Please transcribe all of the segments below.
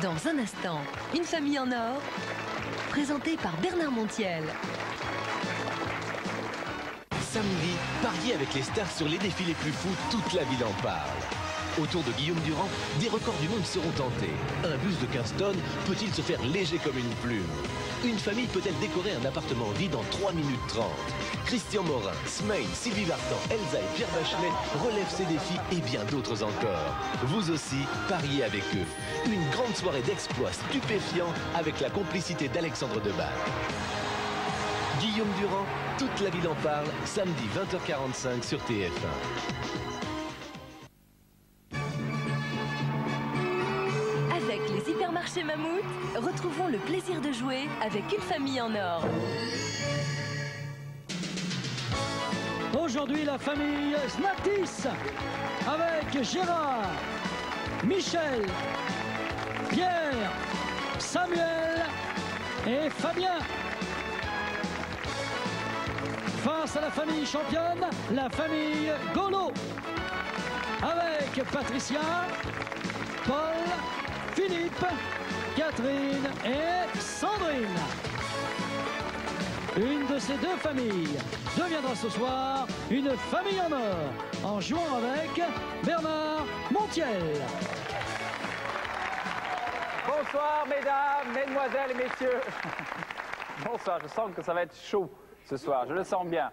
Dans un instant, Une famille en or, présentée par Bernard Montiel. Samedi, pariez avec les stars sur les défis les plus fous, toute la ville en parle. Autour de Guillaume Durand, des records du monde seront tentés. Un bus de 15 tonnes peut-il se faire léger comme une plume? Une famille peut-elle décorer un appartement vide en 3 minutes 30? Christian Morin, Smaïn, Sylvie Vartan, Elsa et Pierre Bachelet relèvent ces défis et bien d'autres encore. Vous aussi, pariez avec eux. Une grande soirée d'exploits stupéfiants avec la complicité d'Alexandre Deval. Guillaume Durand, toute la ville en parle, samedi 20h45 sur TF1. Avec les hypermarchés Mammouth, retrouvons le plaisir de jouer avec Une famille en or. Aujourd'hui, la famille Snatis avec Gérard, Michel, Pierre, Samuel et Fabien. Face à la famille championne, la famille Golo avec Patricia, Paul, Philippe, Catherine et Sandrine. Une de ces deux familles deviendra ce soir une famille en or en jouant avec Bernard Montiel. Bonsoir mesdames, mesdemoiselles et messieurs. Bonsoir, je sens que ça va être chaud ce soir, je le sens bien.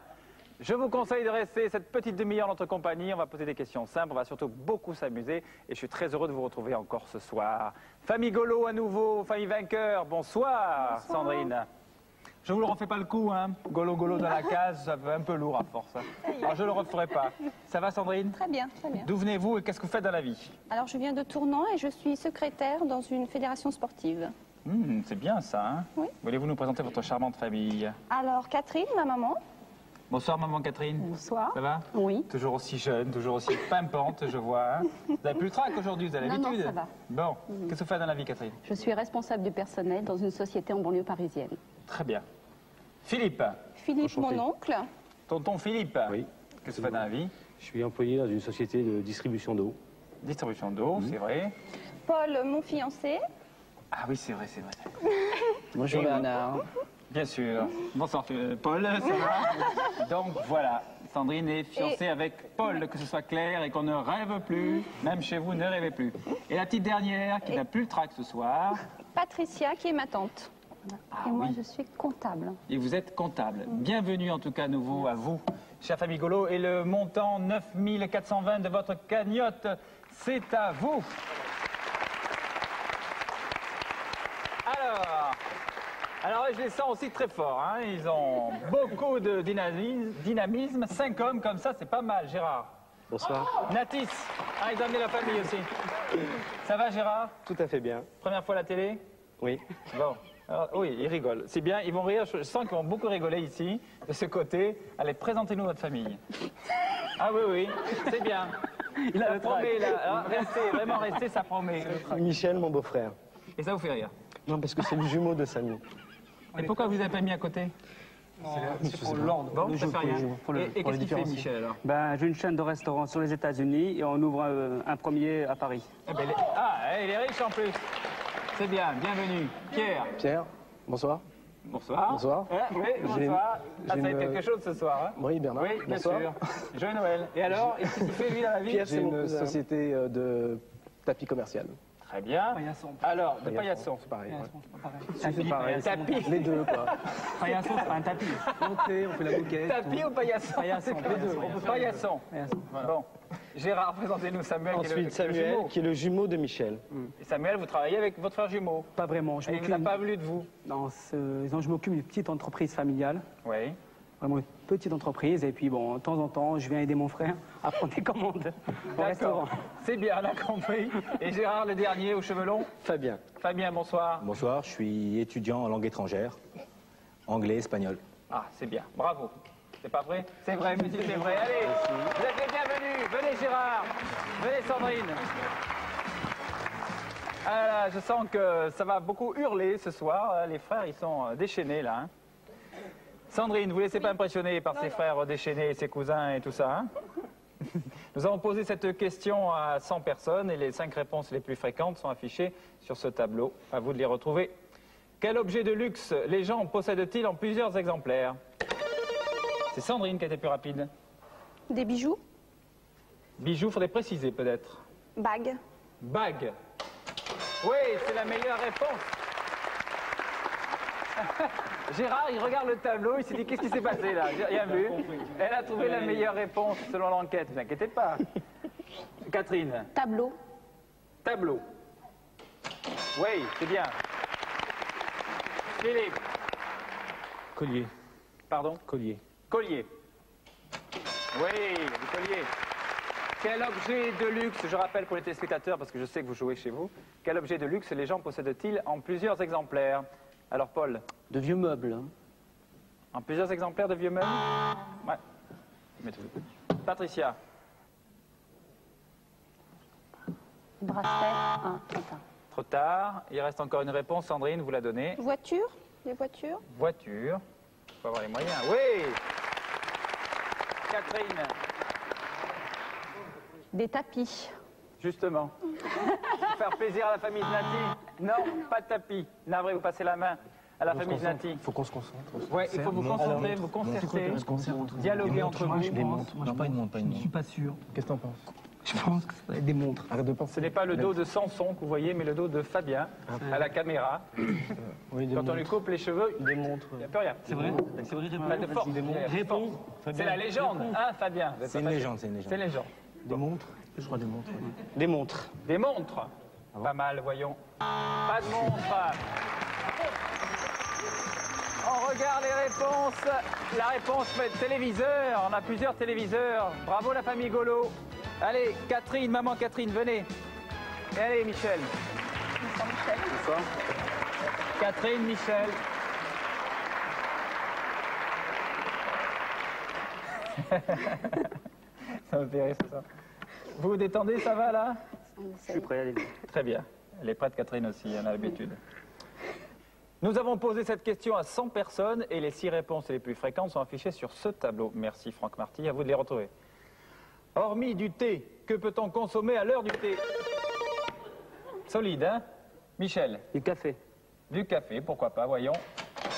Je vous conseille de rester cette petite demi-heure en notre compagnie. On va poser des questions simples, on va surtout beaucoup s'amuser. Et je suis très heureux de vous retrouver encore ce soir. Famille Golo à nouveau, famille vainqueur. Bonsoir, Sandrine. Je vous le refais pas le coup, hein. Golo dans la case, ça fait un peu lourd à force. Alors je le referai pas. Ça va, Sandrine? Très bien, très bien. D'où venez-vous et qu'est-ce que vous faites dans la vie? Alors je viens de Tournan et je suis secrétaire dans une fédération sportive. C'est bien ça, hein. Oui. Voulez-vous nous présenter votre charmante famille? Alors Catherine, ma maman. Bonsoir maman Catherine. Bonsoir. Ça va? Oui. Toujours aussi jeune, toujours aussi pimpante, je vois. Hein. Vous n'avez plus le trac aujourd'hui, vous avez l'habitude? Non, ça va. Bon, qu'est-ce que vous faites dans la vie, Catherine? Je suis responsable du personnel dans une société en banlieue parisienne. Très bien. Philippe. Philippe, mon oncle. Tonton Philippe. Oui. Qu'est-ce que vous faites dans la vie? Je suis employé dans une société de distribution d'eau. Distribution d'eau, c'est vrai. Paul, mon fiancé. Ah oui, c'est vrai, c'est vrai. Bonjour Bernard. Bien sûr. Bonsoir Paul, ça va? Donc voilà, Sandrine est fiancée avec Paul, que ce soit clair et qu'on ne rêve plus, même chez vous, ne rêvez plus. Et la petite dernière, qui n'a plus le trac ce soir. Patricia, qui est ma tante. Ah, et moi, oui. je suis comptable. Et vous êtes comptable. Bienvenue en tout cas à nouveau à vous, chère famille Golo. Et le montant 9420 de votre cagnotte, c'est à vous. Alors je les sens aussi très forts, hein. Ils ont beaucoup de dynamisme. 5 hommes comme ça, c'est pas mal, Gérard. Bonsoir. Natis, ah, ils ont amené la famille aussi. Ça va, Gérard? Tout à fait bien. Première fois à la télé? Oui. Bon. Alors, oui, ils rigolent. C'est bien, ils vont rire. Je sens qu'ils vont beaucoup rigoler ici, de ce côté. Allez, présentez-nous votre famille. Ah oui, oui, c'est bien. Il a promet, là. Alors, restez, vraiment restez, ça promet. Michel, mon beau-frère. Et ça vous fait rire? Non, parce que c'est le jumeau de Samy. Et pourquoi vous avez pas mis à côté? C'est pour l'ordre. Bon, ça fait rien. Et qu'est-ce qu'il fait, Michel, alors? Ben, j'ai une chaîne de restaurants sur les États-Unis et on ouvre un premier à Paris. Eh ben, il est riche en plus. C'est bien, bienvenue. Pierre. Pierre, bonsoir. Bonsoir. Bonsoir. Oui, bonsoir. Ça va être quelque chose ce soir, hein? Oui, Bernard. Oui, bien bonsoir. sûr. Joyeux Noël. Et alors, qu'est-ce qu'il fait, lui, dans la vie? Pierre, c'est une société de tapis commercial. Très bien. Paillasson. Alors, de paillasson. C'est pareil. C'est pareil. Tapis. Les deux, quoi. Paillasson, c'est pas un tapis. On fait la moquette. Tapis ou paillasson? Paillasson. Les deux. Paillasson. Bon. Gérard, présentez-nous Samuel. Ensuite, qui Samuel, qui est le jumeau de Michel. Et Samuel, vous travaillez avec votre frère jumeau? Pas vraiment. Et il n'a pas voulu de vous? Non, je m'occupe d'une petite entreprise familiale. Oui. Vraiment une petite entreprise. Et puis, bon, de temps en temps, je viens aider mon frère à prendre des commandes au restaurant. D'accord. C'est bien, on a compris. Et Gérard, le dernier, aux cheveux longs? Fabien. Fabien, bonsoir. Bonsoir, je suis étudiant en langue étrangère, anglais, espagnol. Ah, c'est bien. Bravo. C'est pas vrai? C'est vrai, monsieur, c'est vrai. Allez, vous êtes les bienvenus. Venez, Gérard. Venez, Sandrine. Ah là, je sens que ça va beaucoup hurler ce soir. Les frères, ils sont déchaînés, là. Hein. Sandrine, vous ne laissez pas impressionner par ses frères déchaînés, ses cousins et tout ça, hein? Nous avons posé cette question à 100 personnes et les 5 réponses les plus fréquentes sont affichées sur ce tableau. À vous de les retrouver. Quel objet de luxe les gens possèdent-ils en plusieurs exemplaires? C'est Sandrine qui a été plus rapide. Des bijoux. Bijoux, faudrait préciser peut-être. Bagues. Bague. Oui, c'est la meilleure réponse. Gérard, il regarde le tableau, il s'est dit qu'est-ce qui s'est passé là? J'ai rien vu. Elle a trouvé la meilleure réponse selon l'enquête, ne vous inquiétez pas. Catherine. Tableau. Tableau. Oui, c'est bien. Philippe. Collier. Pardon? Collier. Collier. Oui, du collier. Quel objet de luxe, je rappelle pour les téléspectateurs, parce que je sais que vous jouez chez vous, quel objet de luxe les gens possèdent-ils en plusieurs exemplaires? Alors Paul? De vieux meubles. Hein. En plusieurs exemplaires de vieux meubles? Ouais. Patricia? Bracelet. Trop tard. Il reste encore une réponse. Sandrine, vous la donnez. Voiture. Des voitures. Voiture. Il faut avoir les moyens. Oui. Catherine? Des tapis. Justement. Pour faire plaisir à la famille Znati. Non, pas de tapis. Navré, vous passez la main à la famille Znati. Il faut qu'on se concentre. Oui, il faut vous concentrer, vous concerter, dialoguer entre vous. Des montres. Non, pas une montre, pas une Je ne suis montre. pas sûr. Qu'est-ce que t'en penses? Je pense que ça va être des montres. Arrête de penser. Ce n'est pas le dos de Samson que vous voyez, mais le dos de Fabien à la caméra. Oui, des Quand on lui coupe les cheveux, Des montres. il n'y a plus rien. C'est vrai? C'est vrai, Pas de force. Réponds. C'est la légende, hein, Fabien? C'est une légende, c'est une légende. C'est une légende. Des montres. Je crois des montres. Des montres. Des montres. Pas mal, voyons. Pas de montre. On regarde les réponses. La réponse fait téléviseur. On a plusieurs téléviseurs. Bravo la famille Golo. Allez, Catherine, maman Catherine, venez. Et allez, Michel. Bonsoir. Catherine, Michel. Ça me fait rire, c'est ça. Vous vous détendez, ça va là? Je suis prêt, allez-y. Très bien. Elle est prête, Catherine aussi, on a l'habitude. Nous avons posé cette question à 100 personnes et les 6 réponses les plus fréquentes sont affichées sur ce tableau. Merci Franck Marty, à vous de les retrouver. Hormis du thé, que peut-on consommer à l'heure du thé? Solide, hein? Michel? Du café. Du café, pourquoi pas, voyons.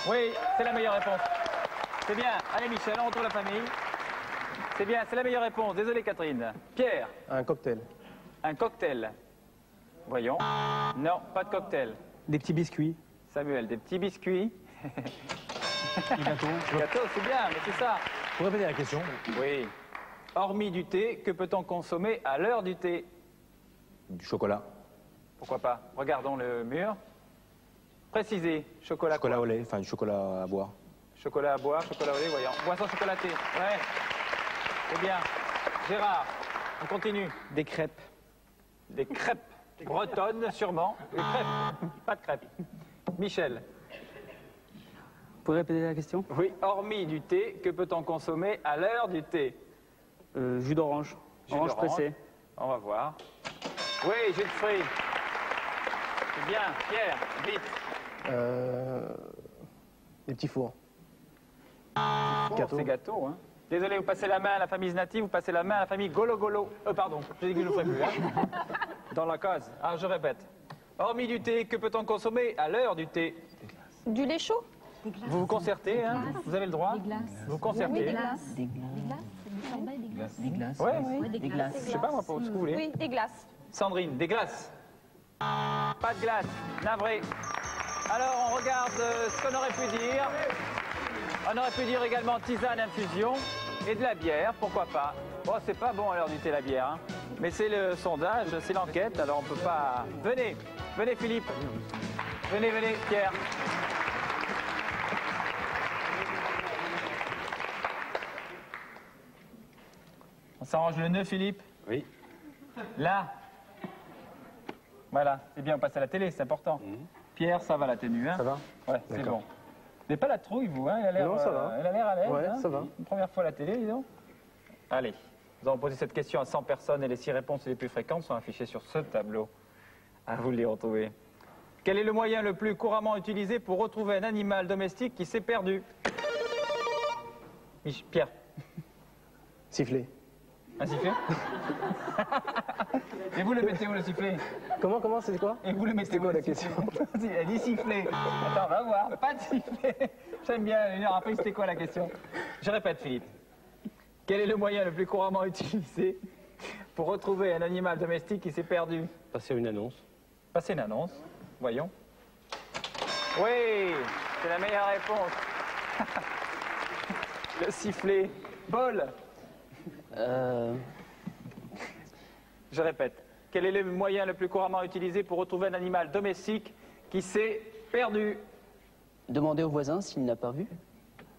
Oui, c'est la meilleure réponse. C'est bien. Allez Michel, on retrouve la famille. C'est bien, c'est la meilleure réponse. Désolé Catherine. Pierre? Un cocktail. Un cocktail. Voyons. Non, pas de cocktail. Des petits biscuits. Samuel, des petits biscuits. Des gâteaux. Gâteau, c'est bien, mais c'est ça. Vous répétez la question? Oui. Hormis du thé, que peut-on consommer à l'heure du thé? Du chocolat. Pourquoi pas? Regardons le mur. Précisez. Chocolat. Chocolat quoi? au lait, enfin du chocolat à boire. Chocolat à boire, chocolat au lait, voyons. Boisson chocolatée. Ouais. C'est bien. Gérard, on continue. Des crêpes. Des crêpes bretonnes, sûrement. Des crêpes. Pas de crêpes. Michel. Vous pouvez répéter la question? Oui. Hormis du thé, que peut-on consommer à l'heure du thé? Jus d'orange. Jus Orange d'orange. pressé. On va voir. Oui, jus de fruits. C'est bien. Pierre, vite. Des petits fours. C'est gâteau, hein. Désolé, vous passez la main à la famille Znati, vous passez la main à la famille Golo Golo. Pardon, j'ai dit que je ne le ferai plus. Hein. Dans la case. Alors, je répète. Hormis du thé, que peut-on consommer à l'heure du thé? Du lait chaud. Vous vous concertez, hein. Vous avez le droit. Vous vous concertez. Des glaces. Des glaces. Ouais, Oui, des glaces. je sais pas, moi, pour ce que vous voulez. Oui, des glaces. Sandrine, des glaces. Pas de glace. Navré. Alors, on regarde ce qu'on aurait pu dire. On aurait pu dire également tisane, infusion et de la bière, pourquoi pas. Bon, c'est pas bon à l'heure du thé, la bière. Hein. Mais c'est le sondage, c'est l'enquête, alors on peut pas... Venez, venez Philippe. Venez, venez, Pierre. On s'arrange le nœud, Philippe? Oui. Là. Voilà, c'est bien, on passe à la télé, c'est important. Pierre, ça va la tenue, hein? Ça va? Ouais, c'est D'accord. bon. Vous n'avez pas la trouille, vous, hein? Elle a l'air, Non, ça va. elle a l'air à l'aise. Ouais, hein, ça va. Une première fois à la télé, dis donc. Allez, nous avons posé cette question à 100 personnes et les 6 réponses les plus fréquentes sont affichées sur ce tableau. À vous de les retrouver. Quel est le moyen le plus couramment utilisé pour retrouver un animal domestique qui s'est perdu? Pierre. Siffler. Un sifflet? Et vous le mettez où le sifflet? Comment, c'est quoi? Et vous le mettez où quoi le la question? sifflet? Elle dit sifflet. Attends, on va voir. Pas de sifflet. J'aime bien. Une heure après, c'était quoi la question? Je répète, Philippe. Quel est le moyen le plus couramment utilisé pour retrouver un animal domestique qui s'est perdu? Passer une annonce. Passer une annonce. Voyons. Oui, c'est la meilleure réponse. Le sifflet. Paul. Je répète. Quel est le moyen le plus couramment utilisé pour retrouver un animal domestique qui s'est perdu? Demander au voisin s'il n'a pas vu.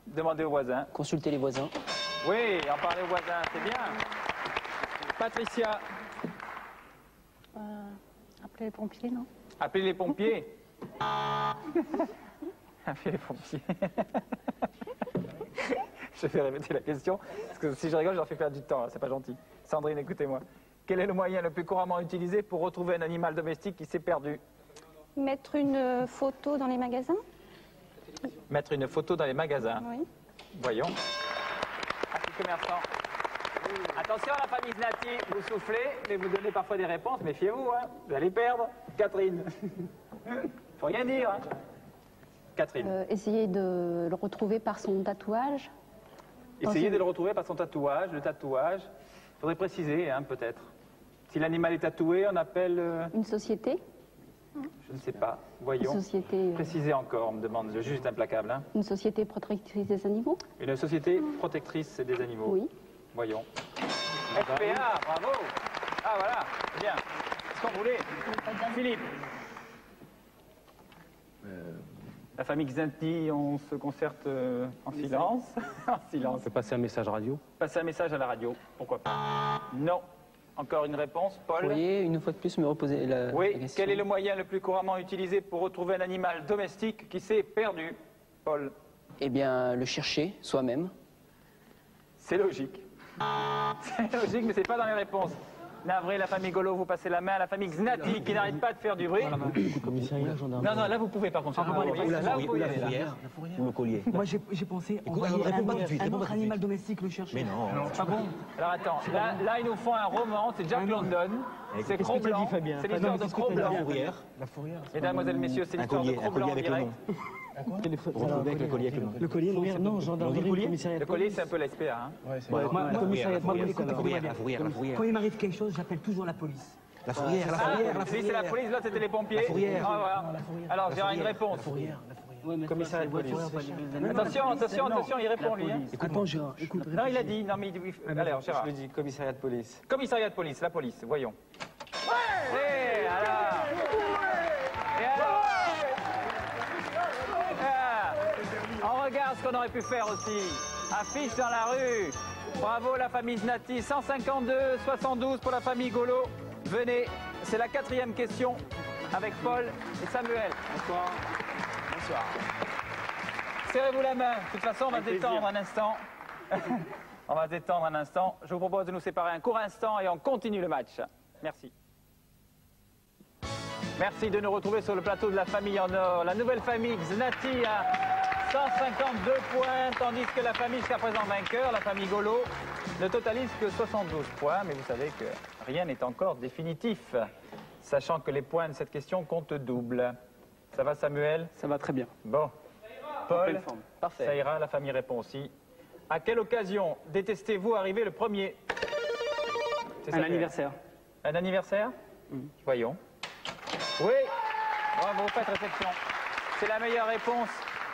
Demander aux voisins. Consulter les voisins. Oui, en parler aux voisins, c'est bien. Patricia. Appeler les pompiers, non? Appeler les pompiers. Appeler les pompiers. Je vais répéter la question, parce que si je rigole, je leur fais perdre du temps, c'est pas gentil. Sandrine, écoutez-moi. Quel est le moyen le plus couramment utilisé pour retrouver un animal domestique qui s'est perdu? Mettre une photo dans les magasins? Mettre une photo dans les magasins. Oui. Voyons. Merci, commerçant. Attention à la famille Znati, vous soufflez, mais vous donnez parfois des réponses, méfiez-vous, hein, vous allez perdre. Catherine. Faut rien dire. Hein. Catherine. Essayer de le retrouver par son tatouage. Essayez de le retrouver par son tatouage, le tatouage. Il faudrait préciser, hein, peut-être. Si l'animal est tatoué, on appelle... Une société. Je ne sais pas. Voyons. Une société, Précisez encore, on me demande. Le juge est implacable. Hein. une société protectrice des animaux. Une société protectrice des animaux. Oui. Voyons. FPA, bravo. Ah voilà, bien. Ce qu'on voulait. Philippe. La famille Xanti, on se concerte en silence. En silence. On peut passer un message radio. Passer un message à la radio, pourquoi pas. Non. Encore une réponse, Paul? Pourriez une fois de plus me reposer la Oui, question? quel est le moyen le plus couramment utilisé pour retrouver un animal domestique qui s'est perdu? Paul? Eh bien, le chercher soi-même. C'est logique. C'est logique, mais c'est pas dans les réponses. Navré, la famille Golo, vous passez la main à la famille Znati qui n'arrête pas de faire du bruit. Non, non, là vous pouvez par contre. Là vous pouvez aller, là. Ou le collier. Moi, j'ai pensé un autre animal domestique le chercher. Mais non. Pas bon. Alors attends, là ils nous font un roman, c'est Jack London, c'est Cro-Blanc, c'est l'histoire de Cro-Blanc. La fourrière. Mesdames, messieurs, c'est l'histoire de Cro-Blanc en direct. Pour retrouver avec le collier avec le nom. Le collier, non, gendarmerie, commissariat. Le collier, c'est un peu l'SPA. Hein. Moi, commissariat, La fourrière. quand il m'arrive quelque chose, j'appelle toujours la police. La fourrière. Ah, lui c'est la police, l'autre c'était les pompiers. Ah, voilà. Alors j'ai une réponse. Commissariat de police. Attention, il répond lui. Hein. Attends, Gérard, écoute. Non, il a dit. Non, mais alors, Gérard. Je le dis, commissariat de police. Commissariat de police, la police, voyons. Et alors? Et alors? Ah, on regarde ce qu'on aurait pu faire aussi. Affiche dans la rue. Bravo la famille Znati. 152, 72 pour la famille Golo. Venez, c'est la 4e question avec Paul et Samuel. Bonsoir. Bonsoir. Serrez-vous la main. De toute façon, on va se détendre un instant. On va se détendre un instant. Je vous propose de nous séparer un court instant et on continue le match. Merci. Merci de nous retrouver sur le plateau de la famille en or. La nouvelle famille Znati a 152 points, tandis que la famille jusqu'à présent vainqueur, la famille Golo, ne totalise que 72 points. Mais vous savez que rien n'est encore définitif, sachant que les points de cette question comptent double. Ça va, Samuel? Ça va très bien. Bon. Paul, Parfait. ça ira, la famille répond aussi. À quelle occasion détestez-vous arriver le premier? C'est Un Samuel. anniversaire. Un anniversaire? Voyons. Oui, bravo, faites réflexion. C'est la meilleure réponse.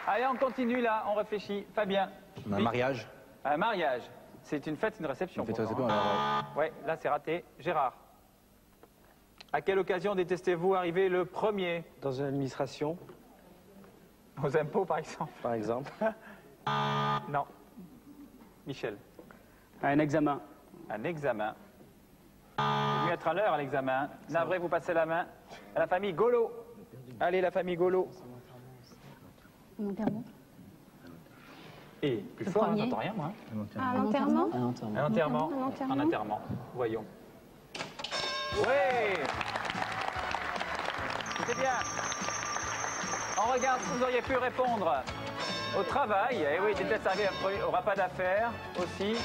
Allez, on continue là, on réfléchit. Fabien. Un mariage. Un mariage. C'est une fête, une réception. Une fête, pourtant, réception, hein. Ouais, là c'est raté. Gérard. À quelle occasion détestez-vous arriver le premier? Dans une administration, Aux impôts, par exemple? par exemple. Non. Michel. Un examen. Un examen. Mieux être à l'heure à l'examen. Navré, vous passez la main à la famille Golo. Allez, la famille Golo. Un enterrement. Et plus fort, hein, j'entends rien, moi. Un enterrement? Un enterrement. Un enterrement. Un enterrement. Un enterrement. Voyons. Oui. C'est bien. On regarde si vous auriez pu répondre. Au travail, et oui, des tests arrivés au repas d'affaires aussi,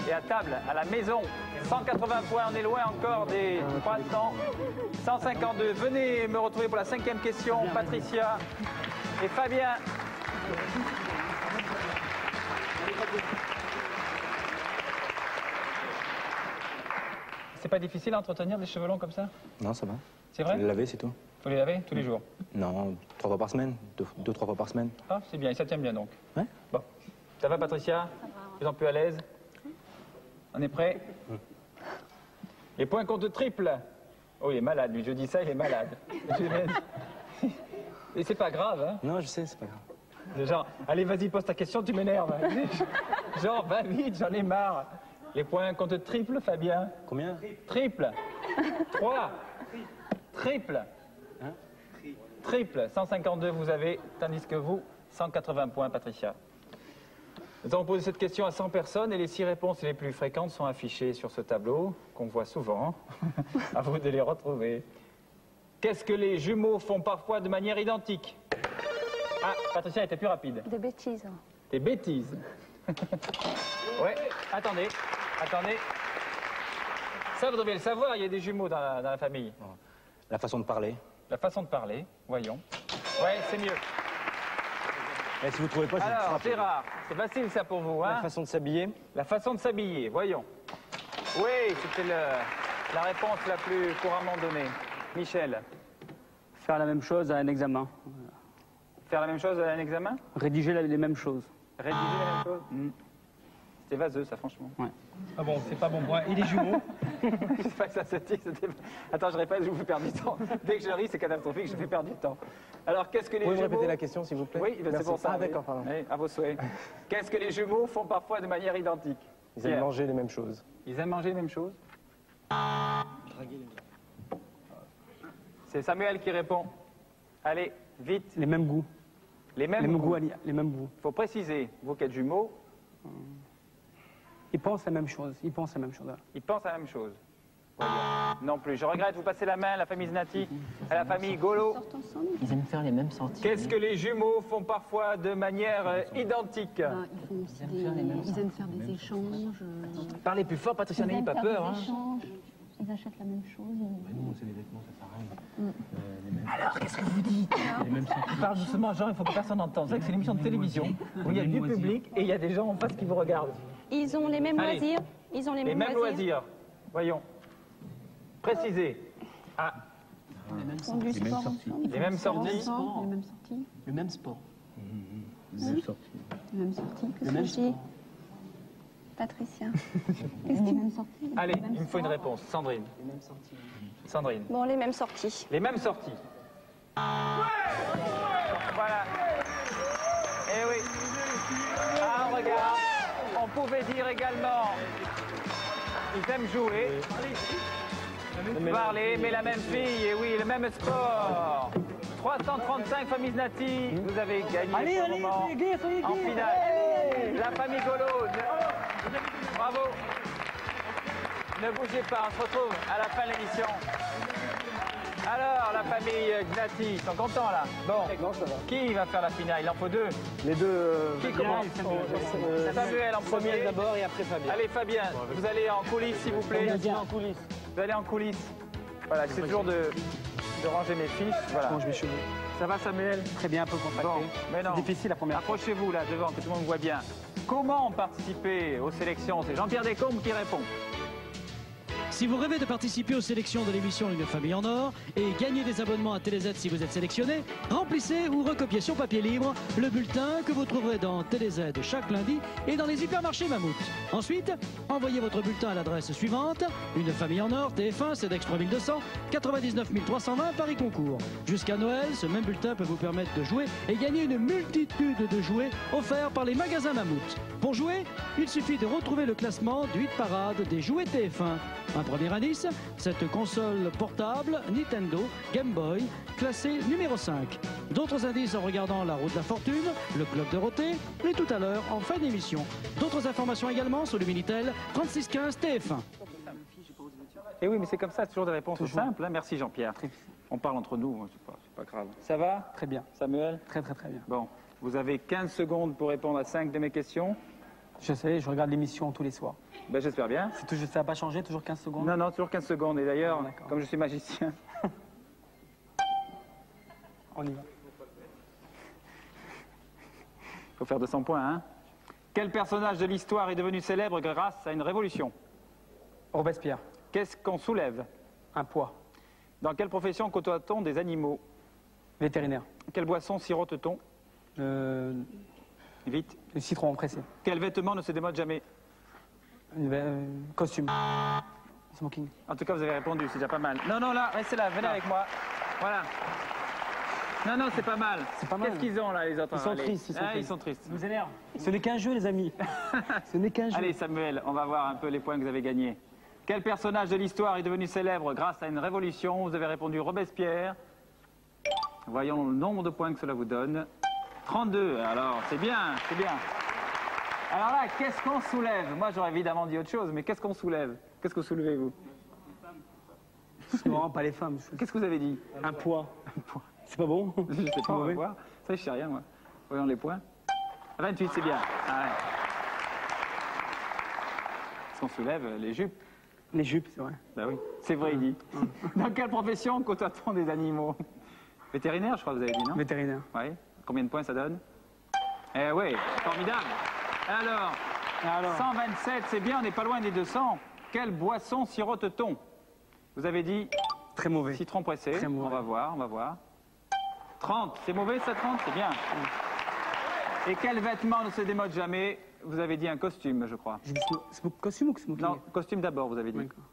et à table, à la maison. 180 points, on est loin encore des 300. 152. Venez me retrouver pour la 5e question, Patricia et Fabien. C'est pas difficile à entretenir des cheveux longs comme ça? Non, ça va. C'est vrai? Les laver, c'est tout. Faut les laver tous les jours? Non, 3 fois par semaine. 2-3 fois par semaine. Ah, c'est bien, et ça tient bien donc. Ouais. Bon. Ça va, Patricia? Plus en plus à l'aise? On est prêt? Les points comptent triple. Oh, il est malade, lui. Je dis ça, il est malade. Et c'est pas grave, hein? Non, je sais, c'est pas grave. Genre, allez, vas-y, pose ta question, tu m'énerves. Genre, va vite, j'en ai marre. Les points comptent triple, Fabien? Combien? Triple. 3. Triple. Hein? Triple. 152, vous avez, tandis que vous, 180 points, Patricia. Nous avons posé cette question à 100 personnes et les 6 réponses les plus fréquentes sont affichées sur ce tableau, qu'on voit souvent. À vous de les retrouver. Qu'est-ce que les jumeaux font parfois de manière identique? Ah, Patricia était plus rapide. Des bêtises. Des bêtises. Ouais, attendez. Ça, vous devez le savoir, il y a des jumeaux dans la famille. La façon de parler. La façon de parler, voyons. Ouais, c'est mieux. Et si vous trouvez pas, Alors, Gérard, c'est facile ça pour vous, hein? La façon de s'habiller. La façon de s'habiller, voyons. Oui, c'était la réponse la plus couramment donnée. Michel, Faire la même chose à un examen. faire la même chose à un examen? Rédiger les mêmes choses. Rédiger la même chose? C'était vaseux, ça, franchement. Ouais. Ah bon, c'est pas bon point. Il est jumeau. Je sais pas que ça se dit, Attends, je répète, je vous fais perdre du temps. Dès que je ris, c'est catastrophique, je fais perdre du temps. Alors, qu'est-ce que les Vous pouvez me jumeaux... répéter la question, s'il vous plaît? Oui, ben, c'est Merci. pour ça. Ah, oui. d'accord, pardon. Oui, à vos souhaits. Qu'est-ce que les jumeaux font parfois de manière identique? Ils aiment Pierre. manger les mêmes choses. Ils aiment manger les mêmes choses? C'est Samuel qui répond. Allez, vite. Les mêmes goûts. Les mêmes Les mêmes goûts. goûts. Les mêmes goûts. Il faut préciser, vous qui êtes jumeaux, Ils pensent la même chose. Ils pensent la même chose. Voilà. ils pensent à la même chose. Voyons. Non plus. Je regrette, vous passez la main à la famille Znati, à la famille Golo. Ils aiment faire les mêmes sorties. Qu'est-ce que les jumeaux font parfois de manière identique? Ils font aussi ils aiment faire des échanges. Parlez plus fort, Patricia, n'ayez pas peur. Hein. Ils achètent la même chose. Alors, qu'est-ce que vous dites? Parle doucement, Jean, il faut que personne n'entende. C'est vrai que c'est une émission de télévision où il y a du public et il y a des gens en face qui vous regardent. Ils ont les mêmes Allez. loisirs. Ils ont les Les mêmes mêmes loisirs. Voyons. Précisez. Ah, Ils font du sport ensemble. les mêmes sorties. Les mêmes sorties. Le même sport. Les mêmes sorties. Qu'est-ce que je dis? Patricia. Les mêmes sorties. Allez, il me faut une réponse. Sandrine. Les mêmes sorties. Sandrine. Bon, les mêmes sorties. Les mêmes sorties. Voilà. Eh oui. Ah, on regarde. On pouvait dire également, ils aiment jouer, parler, mais la même fille, et oui, le même sport. 335 familles Znati, vous avez gagné pour le moment en finale. La famille Golo, bravo. Ne bougez pas, on se retrouve à la fin de l'émission. Alors, la famille Znati, ils sont contents là? Bon, Non, ça va. qui va faire la finale? Il en faut 2. Les deux... Qui commence? Samuel en premier. Samuel d'abord et après Fabien. Allez Fabien, vous allez en coulisses s'il vous plaît. En coulisses. Vous allez en coulisses. Voilà, c'est toujours de ranger mes fiches. Voilà. Quand je vais chez vous. Ça va Samuel? Très bien, un peu contracté. Bon, mais non. C'est difficile la première fois. Approchez-vous là devant, que tout le monde voit bien. Comment participer aux sélections? C'est Jean-Pierre Descombes qui répond. Si vous rêvez de participer aux sélections de l'émission Une famille en or et gagner des abonnements à TéléZ si vous êtes sélectionné, remplissez ou recopiez sur papier libre le bulletin que vous trouverez dans TéléZ chaque lundi et dans les hypermarchés Mammouth. Ensuite, envoyez votre bulletin à l'adresse suivante: Une famille en or, TF1, CEDEX 3200, 99 320 Paris Concours. Jusqu'à Noël, ce même bulletin peut vous permettre de jouer et gagner une multitude de jouets offerts par les magasins Mammouth. Pour jouer, il suffit de retrouver le classement du hit parade des jouets TF1. Un premier indice, cette console portable Nintendo Game Boy, classée numéro 5. D'autres indices en regardant la roue de la fortune, le club Dorothée, et tout à l'heure en fin d'émission. D'autres informations également sur le Minitel 3615 TF1. Et oui, mais c'est comme ça, toujours des réponses simples. Hein. Merci Jean-Pierre. On parle entre nous, c'est pas grave. Ça va? Très bien. Samuel? Très bien. Bon, vous avez 15 secondes pour répondre à 5 de mes questions. Je sais, je regarde l'émission tous les soirs. Ben, j'espère bien. Ça n'a pas changé, toujours 15 secondes? Non, toujours 15 secondes. Et d'ailleurs, D'accord. comme je suis magicien... On y va. Il faut faire 200 points, hein. Quel personnage de l'histoire est devenu célèbre grâce à une révolution? Robespierre. Qu'est-ce qu'on soulève? Un poids. Dans quelle profession côtoie-t-on des animaux? Vétérinaire. Quelle boisson sirote-t-on? Vite. Le citron pressé. Quel vêtement ne se démode jamais? Costume. Smoking. En tout cas, vous avez répondu, c'est déjà pas mal. Non, là, restez là, venez avec moi. Voilà. Non, c'est pas mal. C'est pas mal. Qu'est-ce qu'ils ont là, les autres? Ils sont tristes. Ils sont tristes. Ça vous énerve. Ce n'est qu'un jeu, les amis. Ce n'est qu'un jeu. Allez, Samuel, on va voir un peu les points que vous avez gagnés. Quel personnage de l'histoire est devenu célèbre grâce à une révolution? Vous avez répondu Robespierre. Voyons le nombre de points que cela vous donne. 32, alors c'est bien. Alors là, qu'est-ce qu'on soulève? Moi, j'aurais évidemment dit autre chose, mais qu'est-ce qu'on soulève? Qu'est-ce que vous soulevez, vous? Non, pas les femmes. Qu'est-ce que vous avez dit? Un poids. C'est pas bon? Je sais pas, on va voir. Ça, je sais rien, moi. Voyons les points. 28, c'est bien. Ah ouais. Qu'est-ce qu'on soulève? Les jupes. Les jupes, c'est vrai. Ben oui, c'est vrai, il dit. Dans quelle profession côtoie-t-on des animaux? Vétérinaire, je crois que vous avez dit, non? Vétérinaire. Oui. Combien de points ça donne? Eh oui, formidable. Alors, 127, c'est bien, on n'est pas loin des 200. Quelle boisson sirote-t-on? Vous avez dit? Très mauvais. Citron pressé. Très mauvais. On va voir. 30, c'est mauvais ça, 30? C'est bien. Et quel vêtement ne se démode jamais? Vous avez dit un costume, je crois. J'ai dit costume ou smoking? Non, costume d'abord, vous avez dit. D'accord.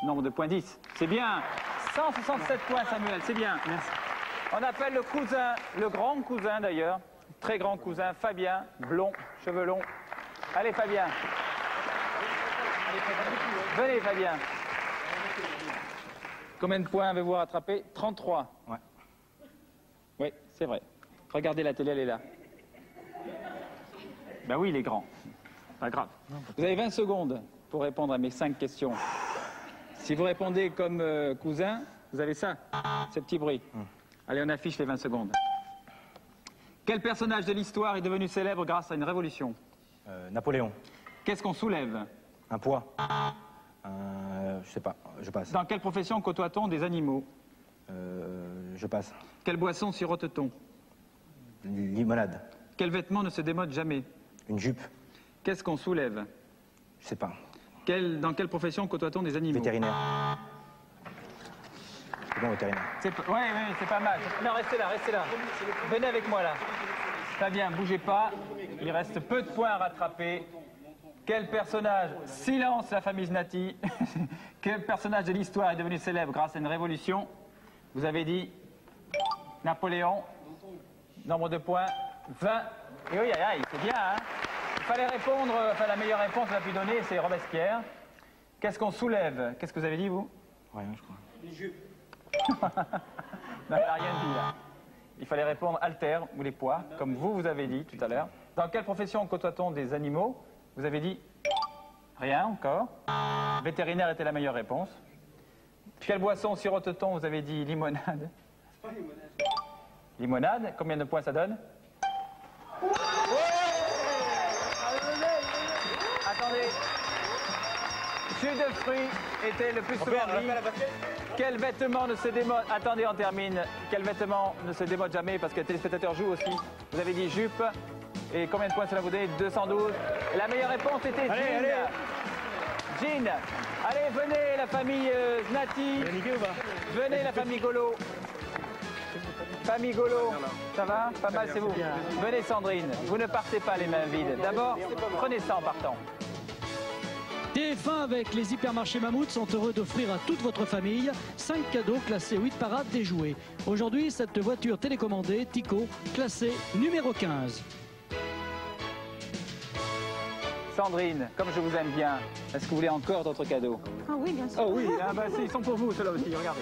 Nombre de points 10. C'est bien. 167 points, Samuel, c'est bien. Merci. On appelle le cousin, le grand cousin d'ailleurs, très grand cousin, Fabien, blond, cheveux longs. Allez, Fabien. Venez, Fabien. Combien de points avez-vous rattrapé? 33. Ouais. Oui, c'est vrai. Regardez la télé, elle est là. Ben oui, il est grand. Pas grave. Vous avez 20 secondes pour répondre à mes 5 questions. Si vous répondez comme cousin, vous avez ça, ce petit bruit. Allez, on affiche les 20 secondes. Quel personnage de l'histoire est devenu célèbre grâce à une révolution? Napoléon. Qu'est-ce qu'on soulève? Un poids. Je sais pas, je passe. Dans quelle profession côtoie-t-on des animaux? Je passe. Quelle boisson sirote-t-on? Limonade. Quel vêtement ne se démode jamais? Une jupe. Qu'est-ce qu'on soulève? Je sais pas. Dans quelle profession côtoie-t-on des animaux? Vétérinaire. C'est bon, vétérinaire. Oui, c'est pas mal. Non, restez là. Venez avec moi là. Très bien, bougez pas. Il reste peu de points à rattraper. Quel personnage? Silence, la famille Znati. Quel personnage de l'histoire est devenu célèbre grâce à une révolution? Vous avez dit Napoléon. Nombre de points 20. Et oui, c'est bien, hein? Il fallait répondre, la meilleure réponse qu'on a pu donner, c'est Robespierre. Qu'est-ce qu'on soulève? Qu'est-ce que vous avez dit, vous? Rien, je crois. Les jupes. Non, il n'a rien dit, là. Il fallait répondre alter, ou les poids, comme vous avez dit tout à l'heure. Dans quelle profession côtoie-t-on des animaux? Vous avez dit rien encore. Vétérinaire était la meilleure réponse. Quelle boisson sirote-t-on? Vous avez dit limonade. C'est pas limonade. Limonade, combien de points ça donne? Attendez. Jus de fruits était le plus souvent dit. Quel vêtement ne se démode... Attendez, on termine. Quel vêtement ne se démode jamais parce que les téléspectateurs jouent aussi? Vous avez dit jupe. Et combien de points cela vous donne? 212. Et la meilleure réponse était jean. Allez. Jean. Allez, venez la famille Znati. Venez la famille Golo. Famille Golo, ça va? Pas mal, c'est vous. Venez Sandrine, vous ne partez pas les mains vides. D'abord, prenez ça en partant. TF1 avec les hypermarchés Mammouth sont heureux d'offrir à toute votre famille 5 cadeaux classés 8 parades des jouets. Aujourd'hui, cette voiture télécommandée Tico, classée numéro 15. Sandrine, comme je vous aime bien, est-ce que vous voulez encore d'autres cadeaux? Ah oui, bien sûr. Oh oui, ils sont pour vous, ceux-là aussi, regardez.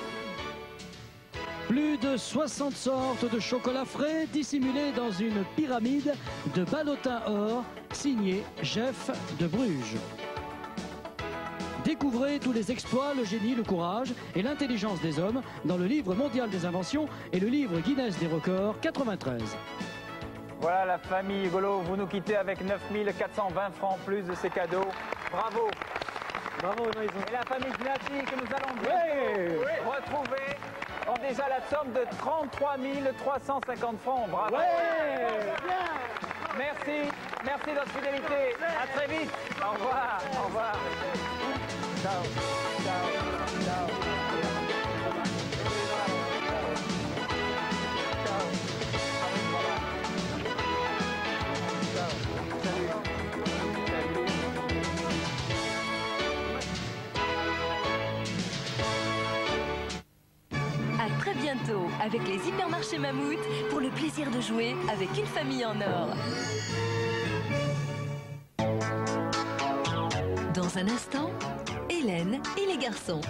Plus de 60 sortes de chocolat frais dissimulés dans une pyramide de ballotin or, signé Jeff de Bruges. Découvrez tous les exploits, le génie, le courage et l'intelligence des hommes dans le livre mondial des inventions et le livre Guinness des records 93. Voilà la famille Golo, vous nous quittez avec 9 420 francs en plus de ces cadeaux. Bravo. Bravo, Noison. Et la famille Gnati que nous allons bientôt retrouver ont déjà la somme de 33 350 francs. Bravo. Merci, merci de votre fidélité. À très vite. Au revoir. Au revoir. Ciao. Ciao. Ciao. À très bientôt avec les hypermarchés Mammouth pour le plaisir de jouer avec une famille en or. Dans un instant, Hélène et les garçons.